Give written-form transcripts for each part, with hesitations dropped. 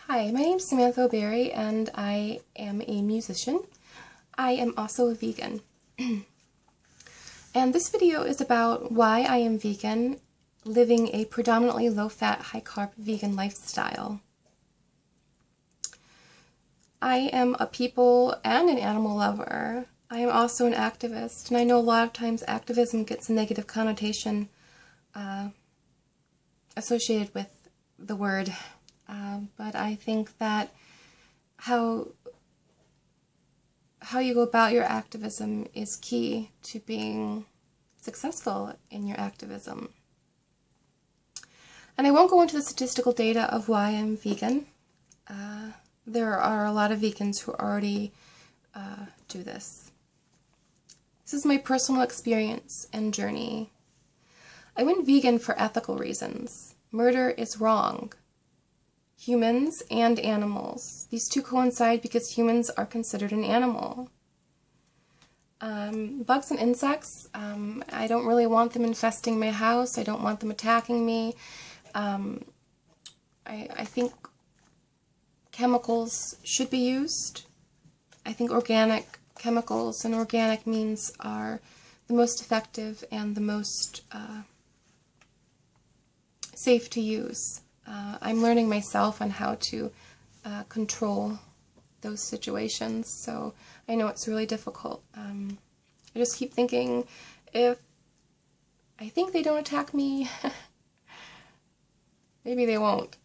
Hi, my name is Samantha Oberry and I am a musician. I am also a vegan. And this video is about why I am vegan, living a predominantly low-fat, high-carb vegan lifestyle. I am a people and an animal lover. I am also an activist, and I know a lot of times activism gets a negative connotation associated with the word. But I think that how you go about your activism is key to being successful in your activism. And I won't go into the statistical data of why I'm vegan. There are a lot of vegans who already do this. This is my personal experience and journey. I went vegan for ethical reasons. Murder is wrong. Humans and animals. These two coincide because humans are considered an animal. Bugs and insects, I don't really want them infesting my house. I don't want them attacking me. I think chemicals should be used. I think organic chemicals and organic means are the most effective and the most safe to use. I'm learning myself on how to control those situations, so I know it's really difficult. I just keep thinking, if I think they don't attack me, maybe they won't.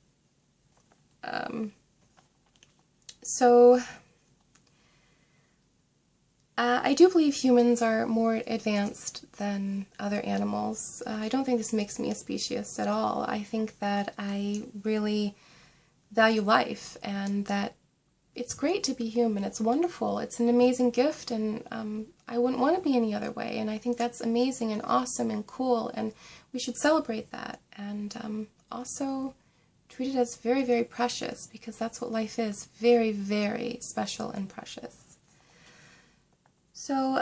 I do believe humans are more advanced than other animals. I don't think this makes me a speciesist at all. I think that I really value life and that it's great to be human. It's wonderful. It's an amazing gift, and I wouldn't want to be any other way. And I think that's amazing and awesome and cool, and we should celebrate that. And also treat it as very, very precious, because that's what life is. Very, very special and precious. So,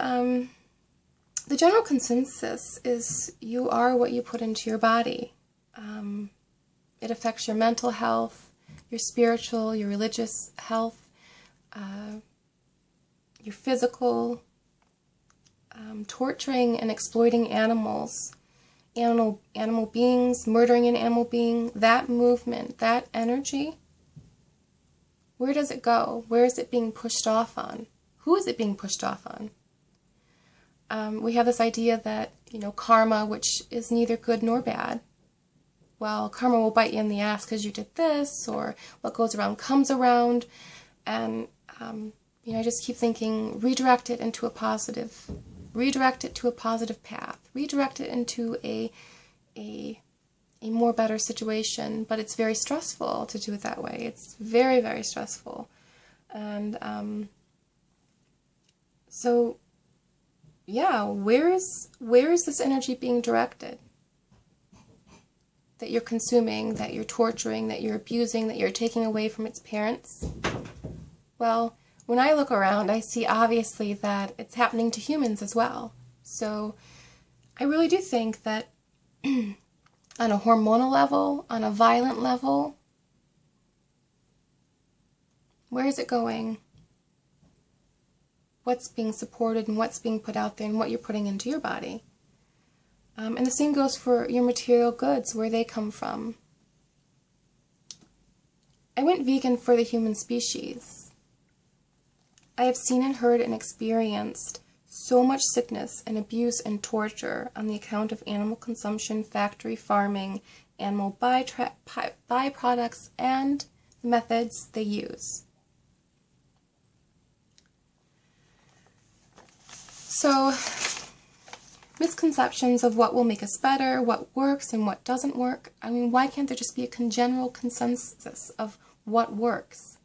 the general consensus is you are what you put into your body. It affects your mental health, your spiritual, your religious health, your physical. Torturing and exploiting animals, animal beings, murdering an animal being, that movement, that energy, where does it go? Where is it being pushed off on? Who is it being pushed off on? We have this idea that, karma, which is neither good nor bad. Well, karma will bite you in the ass because you did this, or what goes around comes around. And, I just keep thinking, redirect it into a positive, redirect it to a positive path, redirect it into a more better situation. But it's very stressful to do it that way. It's very, very stressful. And, so, yeah, where is this energy being directed? That you're consuming, that you're torturing, that you're abusing, that you're taking away from its parents? Well, when I look around, I see obviously that it's happening to humans as well. So I really do think that on a hormonal level, on a violent level, where is it going? What's being supported and what's being put out there and what you're putting into your body. And the same goes for your material goods, where they come from. I went vegan for the human species. I have seen and heard and experienced so much sickness and abuse and torture on the account of animal consumption, factory farming, animal byproducts, and the methods they use. So, misconceptions of what will make us better, what works and what doesn't work. I mean, why can't there just be a general consensus of what works?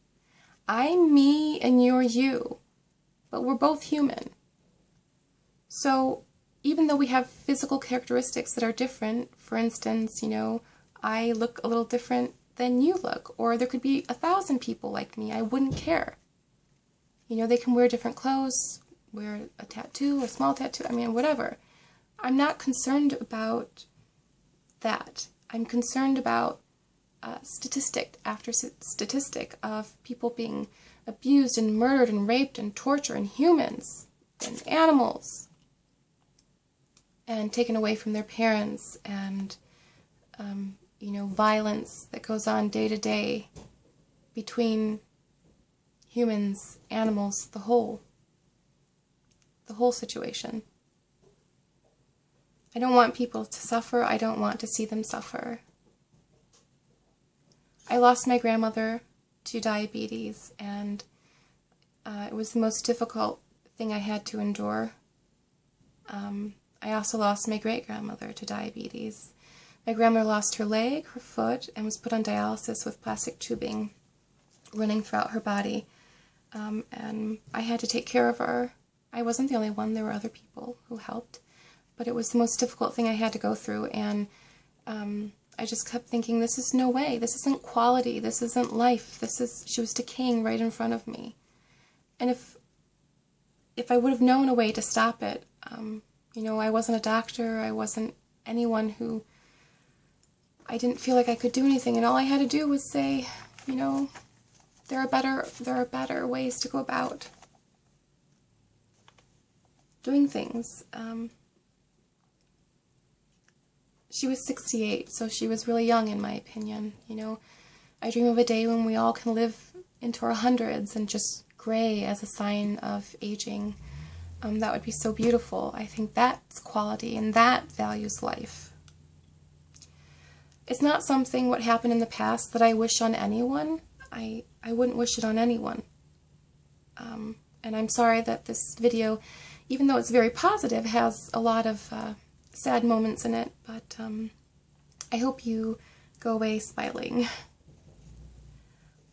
I'm me and you're you, but we're both human. So, even though we have physical characteristics that are different, for instance, I look a little different than you look, or there could be 1,000 people like me, I wouldn't care. They can wear different clothes, wear a tattoo, a small tattoo, whatever. I'm not concerned about that. I'm concerned about statistic after statistic of people being abused and murdered and raped and tortured, and humans and animals, and taken away from their parents, and violence that goes on day to day between humans, animals, the whole situation. I don't want people to suffer. I don't want to see them suffer. I lost my grandmother to diabetes, and it was the most difficult thing I had to endure. I also lost my great-grandmother to diabetes. My grandmother lost her leg, her foot, and was put on dialysis with plastic tubing running throughout her body. And I had to take care of her. I wasn't the only one. There were other people who helped. But it was the most difficult thing I had to go through. And I just kept thinking, this is no way. This isn't quality. This isn't life. She was decaying right in front of me. And if I would have known a way to stop it, I wasn't a doctor. I wasn't anyone who... I didn't feel like I could do anything, and all I had to do was say, there are better ways to go about doing things. She was 68, so she was really young in my opinion. I dream of a day when we all can live into our hundreds and just gray as a sign of aging. That would be so beautiful. I think that's quality, and that values life. It's not something what happened in the past that I wish on anyone. I wouldn't wish it on anyone. And I'm sorry that this video, even though it's very positive, has a lot of sad moments in it, but I hope you go away smiling.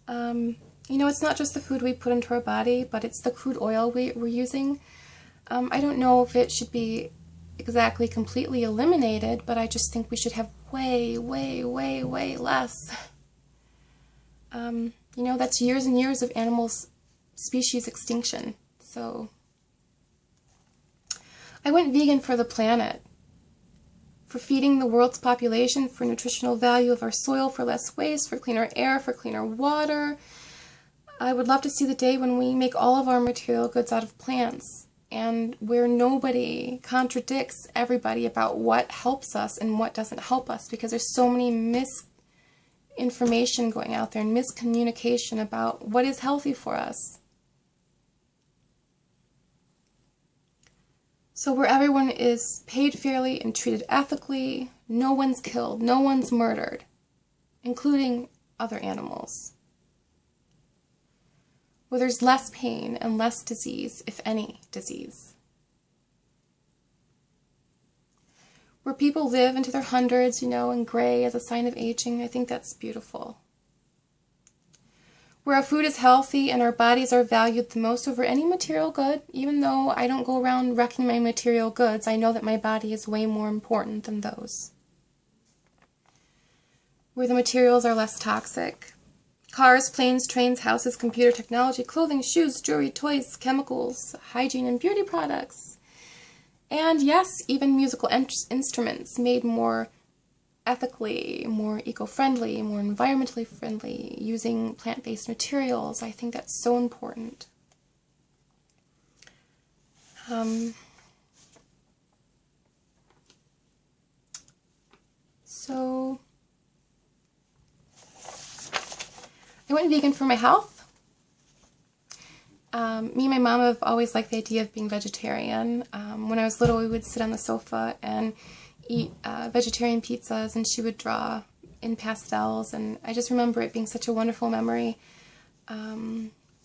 It's not just the food we put into our body, but it's the crude oil we're using. I don't know if it should be exactly completely eliminated, but I just think we should have way, way, way, way less. That's years and years of animals species extinction. So I went vegan for the planet, for feeding the world's population, for nutritional value of our soil, for less waste, for cleaner air, for cleaner water. I would love to see the day when we make all of our material goods out of plants, and where nobody contradicts everybody about what helps us and what doesn't help us, because there's so many misinformation going out there and miscommunication about what is healthy for us. So where everyone is paid fairly and treated ethically, no one's killed, no one's murdered, including other animals. Where there's less pain and less disease, if any disease. Where people live into their hundreds, and gray as a sign of aging. I think that's beautiful. Where our food is healthy and our bodies are valued the most over any material good. Even though I don't go around wrecking my material goods, I know that my body is way more important than those. Where the materials are less toxic. Cars, planes, trains, houses, computer technology, clothing, shoes, jewelry, toys, chemicals, hygiene, and beauty products. And yes, even musical instruments made more ethically, more eco-friendly, more environmentally friendly, using plant-based materials. I think that's so important. So I went vegan for my health. Me and my mom have always liked the idea of being vegetarian. When I was little, we would sit on the sofa and eat vegetarian pizzas, and she would draw in pastels, and I just remember it being such a wonderful memory.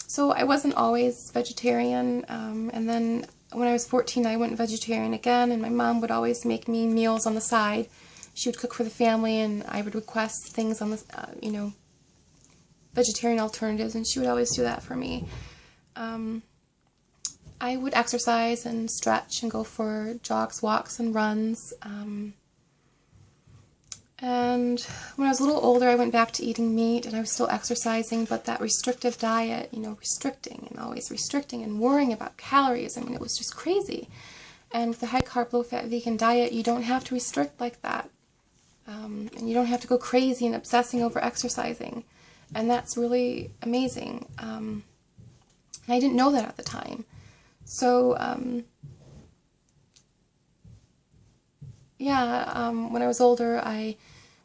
So I wasn't always vegetarian, and then when I was 14, I went vegetarian again, and my mom would always make me meals on the side. She would cook for the family, and I would request things on the, vegetarian alternatives, and she would always do that for me. I would exercise and stretch and go for jogs, walks, and runs. And when I was a little older, I went back to eating meat, and I was still exercising, but that restrictive diet, restricting and always restricting and worrying about calories, it was just crazy. And with the high-carb, low-fat vegan diet, you don't have to restrict like that. And you don't have to go crazy and obsessing over exercising. And that's really amazing. And I didn't know that at the time. So, when I was older, I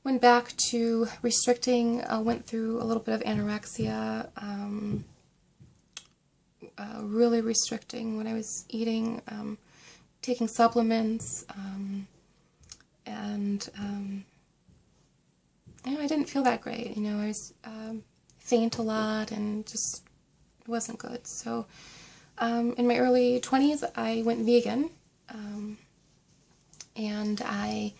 went back to restricting, went through a little bit of anorexia, really restricting what I was eating, taking supplements, and I didn't feel that great. I was faint a lot and just wasn't good. So in my early 20s, I went vegan, and I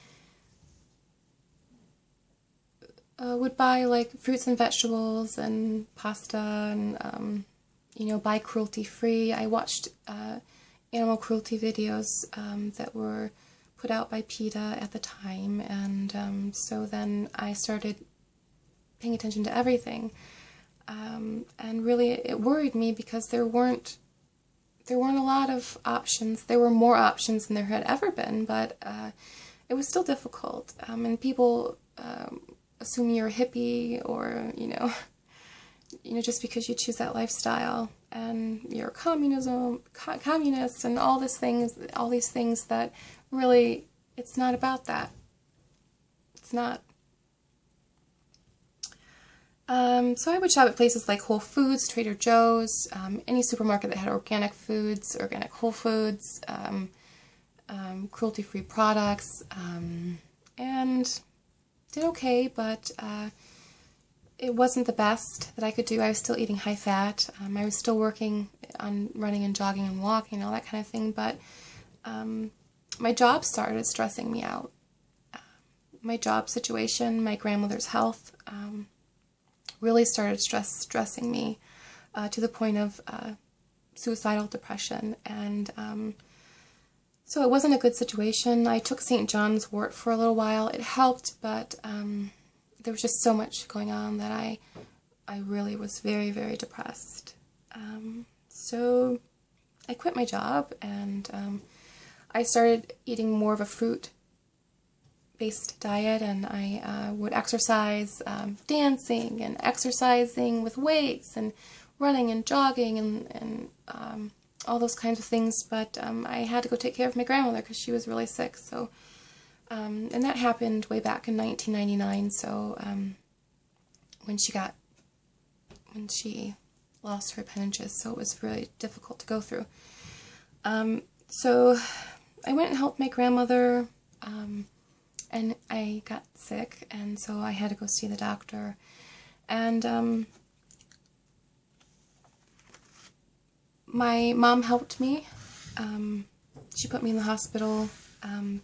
would buy like fruits and vegetables and pasta and buy cruelty-free. I watched animal cruelty videos that were put out by PETA at the time, and so then I started paying attention to everything, and really it worried me because there weren't a lot of options. There were more options than there had ever been, but it was still difficult, and people assume you're a hippie or just because you choose that lifestyle, and you're a communist and all these things that really, it's not about that. It's not. So I would shop at places like Whole Foods, Trader Joe's, any supermarket that had organic foods, organic whole foods, cruelty-free products, and did okay, but it wasn't the best that I could do. I was still eating high fat. I was still working on running and jogging and walking and all that kind of thing, but my job started stressing me out. My job situation, my grandmother's health, really started stressing me to the point of suicidal depression, and so it wasn't a good situation. I took St. John's wort for a little while. It helped, but there was just so much going on that I really was very, very depressed. So I quit my job, and I started eating more of a fruit-based diet, and I would exercise, dancing and exercising with weights and running and jogging and all those kinds of things, but I had to go take care of my grandmother because she was really sick. So and that happened way back in 1999, so when she lost her appendages, so it was really difficult to go through. So I went and helped my grandmother, and I got sick, and so I had to go see the doctor, and my mom helped me. She put me in the hospital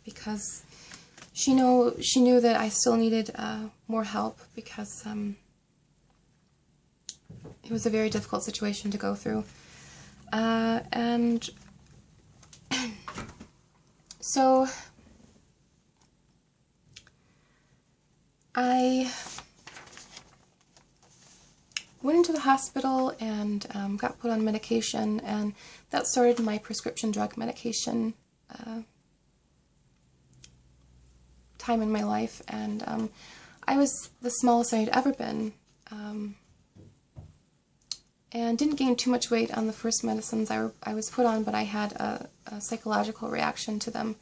because she knew that I still needed more help, because it was a very difficult situation to go through. And so I went into the hospital and got put on medication, and that started my prescription drug medication time in my life, and I was the smallest I had ever been, and didn't gain too much weight on the first medicines I was put on, but I had a psychological reaction to them,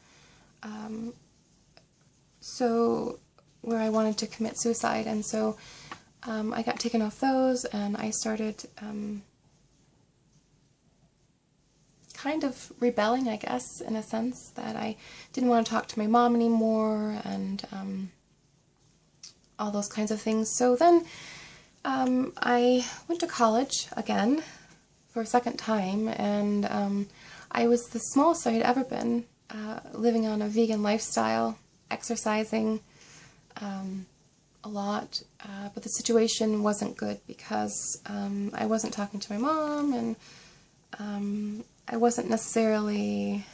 so where I wanted to commit suicide, and so I got taken off those, and I started kind of rebelling, I guess, in a sense, that I didn't want to talk to my mom anymore, and all those kinds of things. So then I went to college again for a second time, and I was the smallest I had ever been, living on a vegan lifestyle, exercising a lot, but the situation wasn't good because I wasn't talking to my mom, and I wasn't necessarily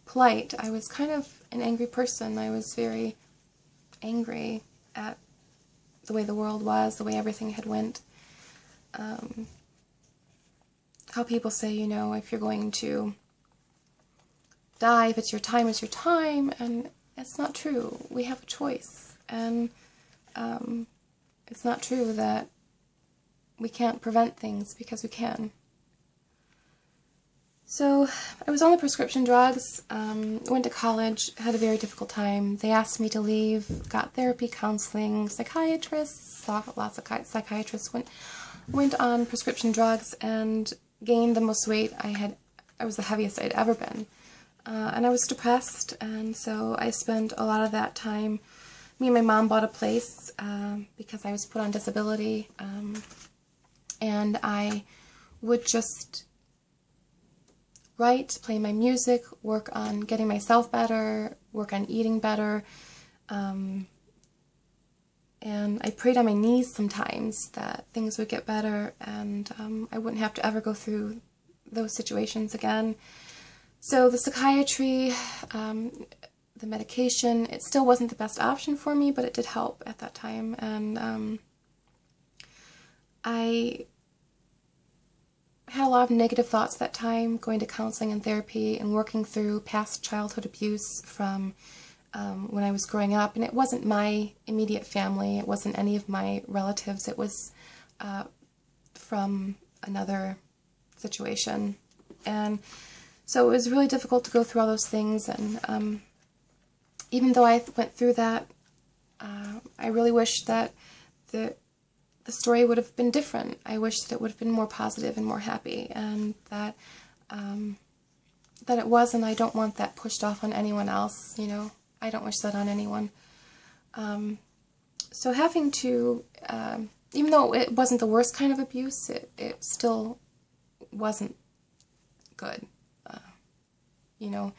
polite. I was kind of an angry person. I was very angry at the way the world was, the way everything had went. How people say, if you're going to die, if it's your time, it's your time, and It's not true. We have a choice. And it's not true that we can't prevent things, because we can. So I was on the prescription drugs, went to college, had a very difficult time. They asked me to leave, got therapy, counseling, psychiatrists, saw lots of psychiatrists, went on prescription drugs and gained the most weight I was the heaviest I'd ever been. And I was depressed, and so I spent a lot of that time. Me and my mom bought a place because I was put on disability, and I would just write, play my music, work on getting myself better, work on eating better, and I prayed on my knees sometimes that things would get better, and I wouldn't have to ever go through those situations again. So the psychiatry, the medication, it still wasn't the best option for me, but it did help at that time. And I had a lot of negative thoughts at that time, going to counseling and therapy and working through past childhood abuse from when I was growing up. And it wasn't my immediate family, it wasn't any of my relatives, it was from another situation. And so it was really difficult to go through all those things, and even though I went through that, I really wish that the story would have been different. I wish that it would have been more positive and more happy, and that it was, and I don't want that pushed off on anyone else, you know. I don't wish that on anyone. So having to, even though it wasn't the worst kind of abuse, it still wasn't good. You know,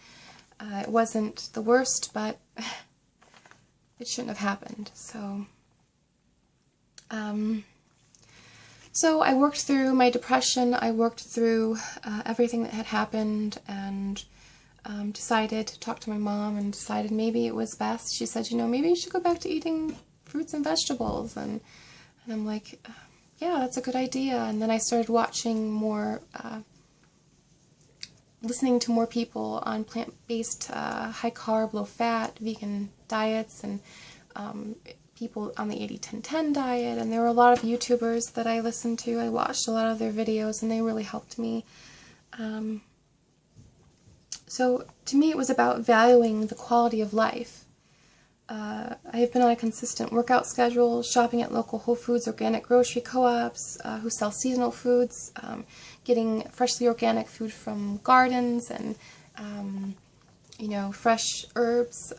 it wasn't the worst, but it shouldn't have happened. So, so I worked through my depression. I worked through everything that had happened, and decided to talk to my mom, and decided maybe it was best. She said, you know, maybe you should go back to eating fruits and vegetables. And I'm like, yeah, that's a good idea. And then I started watching more, listening to more people on plant-based, high-carb, low-fat, vegan diets, and people on the 80-10-10 diet, and there were a lot of YouTubers that I listened to. I watched a lot of their videos, and they really helped me. So to me, it was about valuing the quality of life. I have been on a consistent workout schedule, shopping at local Whole Foods organic grocery co-ops who sell seasonal foods, getting freshly organic food from gardens, and you know, fresh herbs.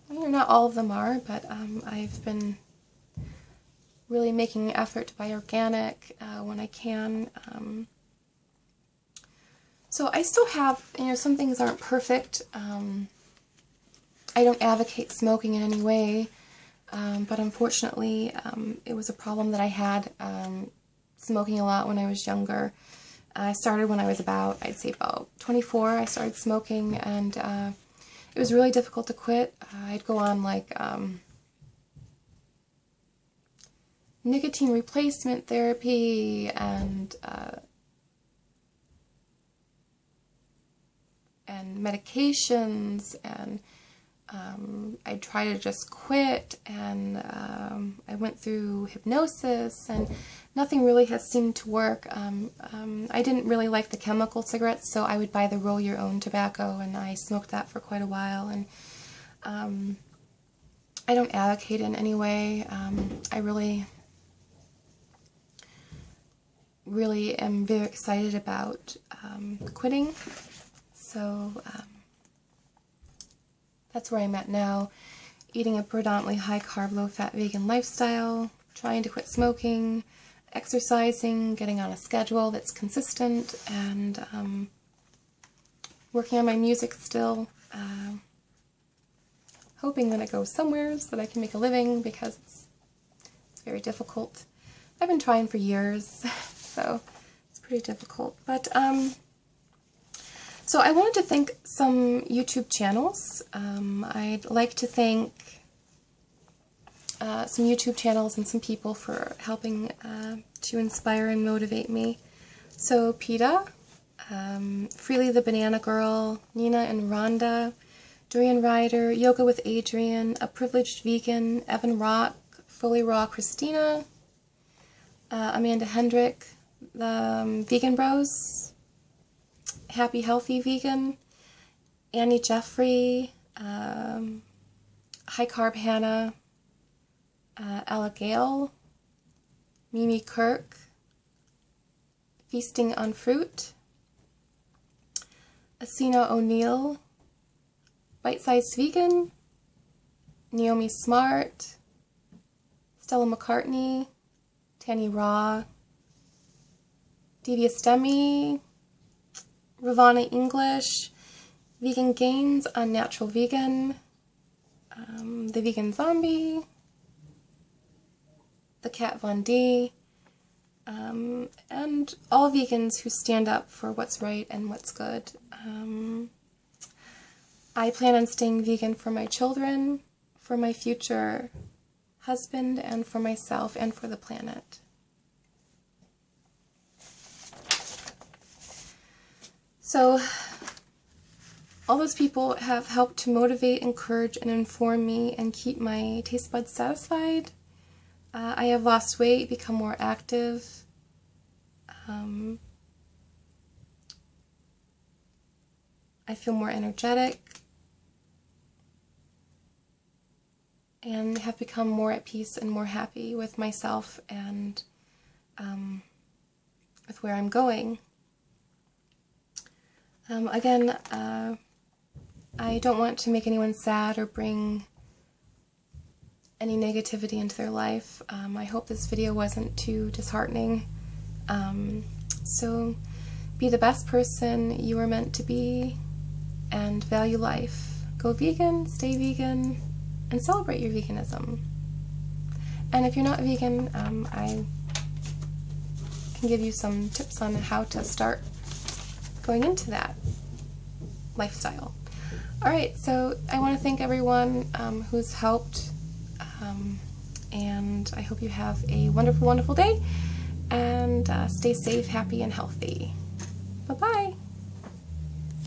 You know, not all of them are, but I've been really making an effort to buy organic when I can. So I still have, you know, some things aren't perfect. I don't advocate smoking in any way, but unfortunately it was a problem that I had, smoking a lot when I was younger. I started when I was about, I'd say about 24, I started smoking, and it was really difficult to quit. I'd go on like nicotine replacement therapy, and medications, and I tried to just quit, and I went through hypnosis, and nothing really has seemed to work. I didn't really like the chemical cigarettes, so I would buy the roll your own tobacco, and I smoked that for quite a while, and I don't advocate it in any way. I really am very excited about quitting. So that's where I'm at now, eating a predominantly high-carb, low-fat vegan lifestyle, trying to quit smoking, exercising, getting on a schedule that's consistent, and working on my music still, hoping that it goes somewhere so that I can make a living, because it's very difficult. I've been trying for years, so it's pretty difficult. But so I wanted to thank some YouTube channels. I'd like to thank some YouTube channels and some people for helping to inspire and motivate me. So PETA, Freely the Banana Girl, Nina and Rhonda, Dorian Ryder, Yoga with Adrian, A Privileged Vegan, Evan Rock, Fully Raw Christina, Amanda Hendrick, the Vegan Bros, Happy Healthy Vegan, Annie Jeffrey, High Carb Hannah, Ella Gale, Mimi Kirk, Feasting on Fruit, Asina O'Neill, Bite Size Vegan, Naomi Smart, Stella McCartney, Tanny Raw, Devious Demi, Ravana English, Vegan Gains on Natural Vegan, The Vegan Zombie, The Cat Von D, and all vegans who stand up for what's right and what's good. I plan on staying vegan for my children, for my future husband, and for myself, and for the planet. So, all those people have helped to motivate, encourage, and inform me and keep my taste buds satisfied. I have lost weight, become more active. I feel more energetic and have become more at peace and more happy with myself and with where I'm going. Again, I don't want to make anyone sad or bring any negativity into their life. I hope this video wasn't too disheartening. So be the best person you are meant to be and value life. Go vegan, stay vegan, and celebrate your veganism. And if you're not vegan, I can give you some tips on how to start going into that lifestyle. Alright, so I want to thank everyone who's helped, and I hope you have a wonderful, wonderful day, and stay safe, happy, and healthy. Bye-bye!